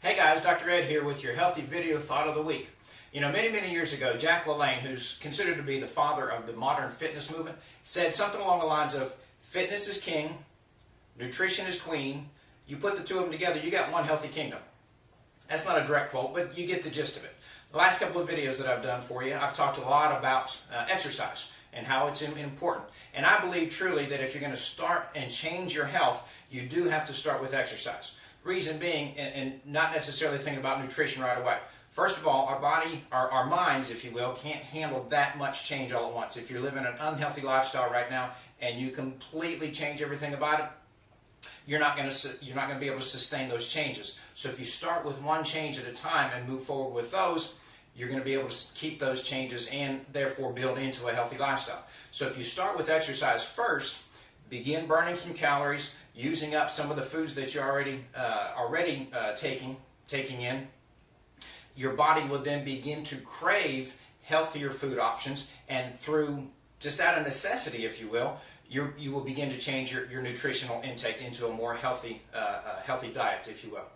Hey guys, Dr. Ed here with your healthy video thought of the week. You know, many years ago, Jack LaLanne, who's considered to be the father of the modern fitness movement, said something along the lines of, fitness is king, nutrition is queen, you put the two of them together, you got one healthy kingdom. That's not a direct quote, but you get the gist of it. The last couple of videos that I've done for you, I've talked a lot about exercise and how it's important. And I believe truly that if you're going to start and change your health, you do have to start with exercise. Reason being, and not necessarily thinking about nutrition right away. First of all, our body, our minds, if you will, can't handle that much change all at once. If you're living an unhealthy lifestyle right now and you completely change everything about it, you're not going to be able to sustain those changes. So if you start with one change at a time and move forward with those, you're going to be able to keep those changes and therefore build into a healthy lifestyle. So if you start with exercise first, begin burning some calories, using up some of the foods that you're already taking in, your body will then begin to crave healthier food options, and through just out of necessity, if you will, you will begin to change your nutritional intake into a more healthy diet, if you will.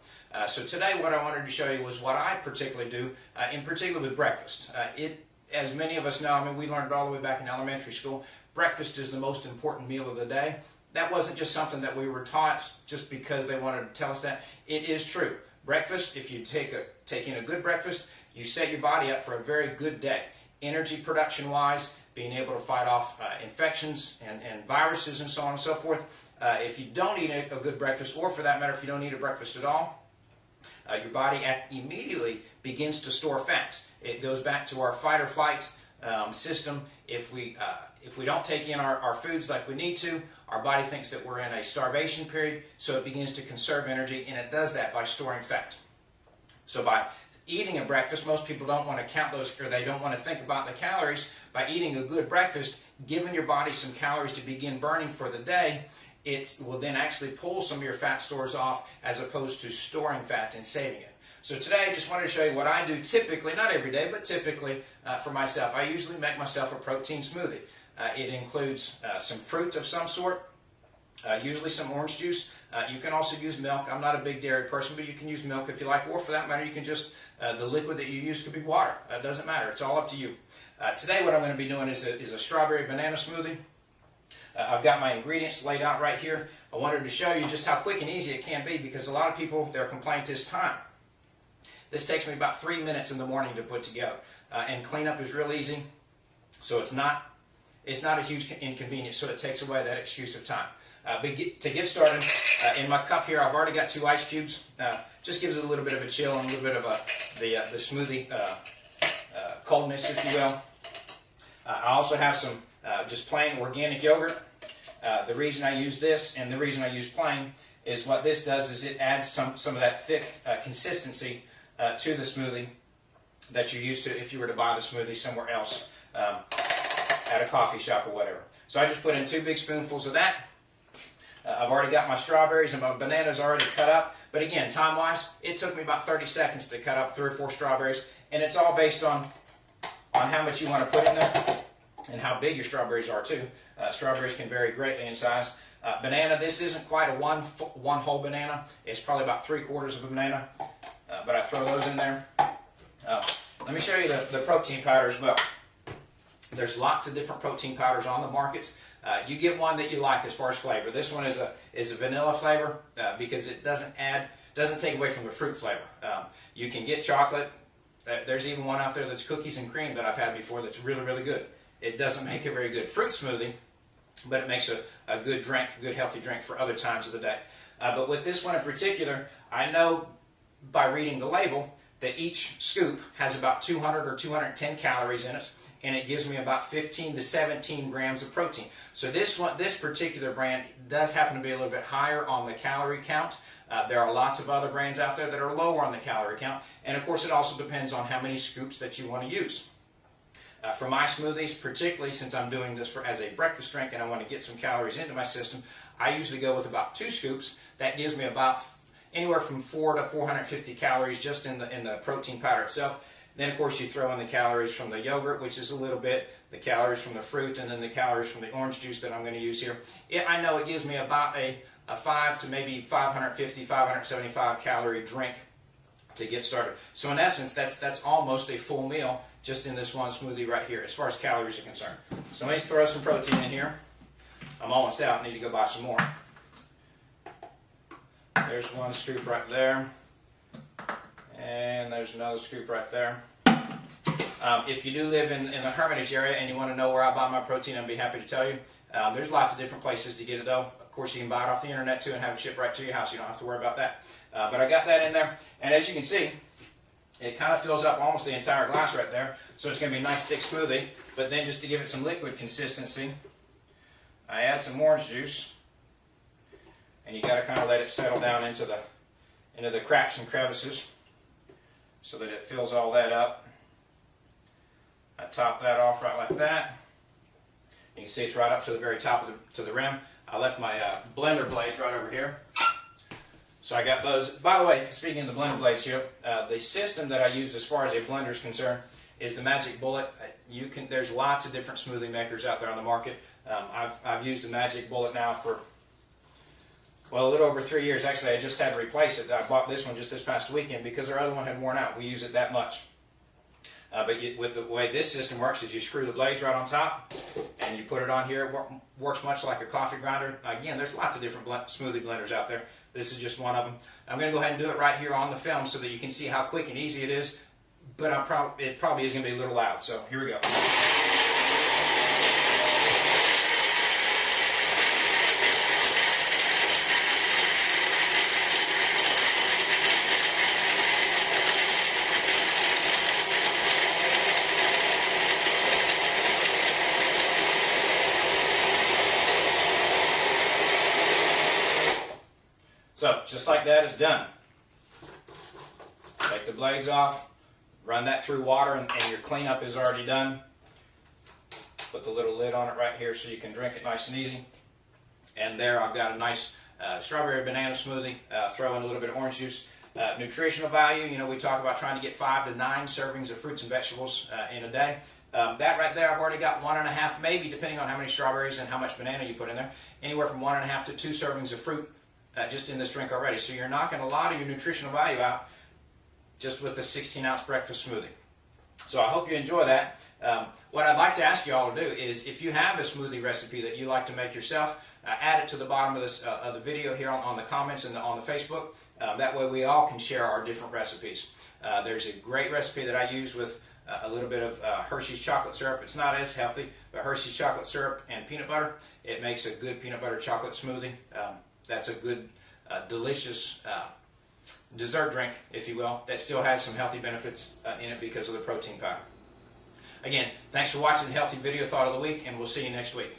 So today what I wanted to show you was what I particularly do, in particular with breakfast. As many of us know, I mean, we learned it all the way back in elementary school, breakfast is the most important meal of the day. That wasn't just something that we were taught just because they wanted to tell us that. It is true. Breakfast, if you take in a good breakfast, you set your body up for a very good day. Energy production wise, being able to fight off infections and viruses and so on and so forth. If you don't eat a good breakfast, or for that matter, if you don't eat a breakfast at all, your body immediately begins to store fat. It goes back to our fight or flight system. If we don't take in our foods like we need to, our body thinks that we're in a starvation period, so it begins to conserve energy, and it does that by storing fat. So by eating a breakfast, most people don't want to count those, or they don't want to think about the calories. By eating a good breakfast, giving your body some calories to begin burning for the day, it will then actually pull some of your fat stores off, as opposed to storing fat and saving it. So today I just wanted to show you what I do typically, not every day, but typically for myself. I usually make myself a protein smoothie. It includes some fruit of some sort, usually some orange juice. You can also use milk. I'm not a big dairy person, but you can use milk if you like, or for that matter, you can just, the liquid that you use could be water. It doesn't matter. It's all up to you. Today what I'm going to be doing is a strawberry banana smoothie. I've got my ingredients laid out right here. I wanted to show you just how quick and easy it can be, because a lot of people, their complaint is time. This takes me about 3 minutes in the morning to put together, and cleanup is real easy, so it's not a huge inconvenience, so it takes away that excuse of time. To get started, in my cup here, I've already got 2 ice cubes. Just gives it a little bit of a chill and a little bit of the smoothie coldness, if you will. I also have some just plain organic yogurt. The reason I use this and the reason I use plain is what this does is it adds some of that thick consistency to the smoothie that you're used to if you were to buy the smoothie somewhere else at a coffee shop or whatever. So I just put in 2 big spoonfuls of that. I've already got my strawberries and my bananas already cut up, but again, time-wise, it took me about 30 seconds to cut up 3 or 4 strawberries, and it's all based on how much you want to put in there and how big your strawberries are too. Strawberries can vary greatly in size. Banana, this isn't quite a one whole banana. It's probably about 3/4 of a banana, but I throw those in there. Let me show you the protein powder as well. There's lots of different protein powders on the market. You get one that you like as far as flavor. This one is a vanilla flavor because it doesn't take away from the fruit flavor. You can get chocolate. There's even one out there that's cookies and cream that I've had before that's really good. It doesn't make a very good fruit smoothie, but it makes a good drink, a good healthy drink for other times of the day. But with this one in particular, I know by reading the label that each scoop has about 200 or 210 calories in it, and it gives me about 15 to 17 grams of protein. So this particular brand does happen to be a little bit higher on the calorie count. There are lots of other brands out there that are lower on the calorie count, and of course it also depends on how many scoops that you want to use. For my smoothies, particularly since I'm doing this as a breakfast drink and I want to get some calories into my system, I usually go with about 2 scoops. That gives me about anywhere from 400 to 450 calories just in the protein powder itself. Then, of course, you throw in the calories from the yogurt, which is a little bit, the calories from the fruit, and then the calories from the orange juice that I'm going to use here. I know it gives me about a 5 to maybe 550, 575 calorie drink to get started. So in essence, that's almost a full meal just in this one smoothie right here, as far as calories are concerned. So let me throw some protein in here. I'm almost out. I need to go buy some more. There's one scoop right there. And there's another scoop right there. If you do live in the Hermitage area and you want to know where I buy my protein, I'd be happy to tell you. There's lots of different places to get it though. Of course, you can buy it off the internet too and have it shipped right to your house. You don't have to worry about that. But I got that in there. And as you can see, it kind of fills up almost the entire glass right there. So it's going to be a nice thick smoothie. But then just to give it some liquid consistency, I add some orange juice. And you got to kind of let it settle down into the cracks and crevices so that it fills all that up. I top that off right like that. You can see it's right up to the very top to the rim. I left my blender blades right over here. So I got those. By the way, speaking of the blender blades here, the system that I use as far as a blender is concerned is the Magic Bullet. There's lots of different smoothie makers out there on the market. I've used the Magic Bullet now for, well, a little over 3 years. Actually, I just had to replace it. I bought this one just this past weekend because our other one had worn out. We use it that much. With the way this system works is you screw the blades right on top and you put it on here. It works much like a coffee grinder. Again, there's lots of different smoothie blenders out there. This is just one of them. I'm going to go ahead and do it right here on the film so that you can see how quick and easy it is, but it probably is going to be a little loud. So here we go. So, just like that, it's done. Take the blades off, run that through water, and your cleanup is already done. Put the little lid on it right here so you can drink it nice and easy. And there I've got a nice strawberry banana smoothie. Throw in a little bit of orange juice. Nutritional value, you know, we talk about trying to get 5 to 9 servings of fruits and vegetables in a day. That right there, I've already got 1.5, maybe, depending on how many strawberries and how much banana you put in there, anywhere from 1.5 to 2 servings of fruit just in this drink already. So you're knocking a lot of your nutritional value out just with the 16-ounce breakfast smoothie. So I hope you enjoy that. What I'd like to ask you all to do is, if you have a smoothie recipe that you like to make yourself, add it to the bottom of this of the video here on the comments and on the Facebook. That way we all can share our different recipes. There's a great recipe that I use with a little bit of Hershey's chocolate syrup. It's not as healthy, but Hershey's chocolate syrup and peanut butter, it makes a good peanut butter chocolate smoothie. That's a good, delicious dessert drink, if you will, that still has some healthy benefits in it because of the protein powder. Again, thanks for watching the Healthy Video Thought of the Week, and we'll see you next week.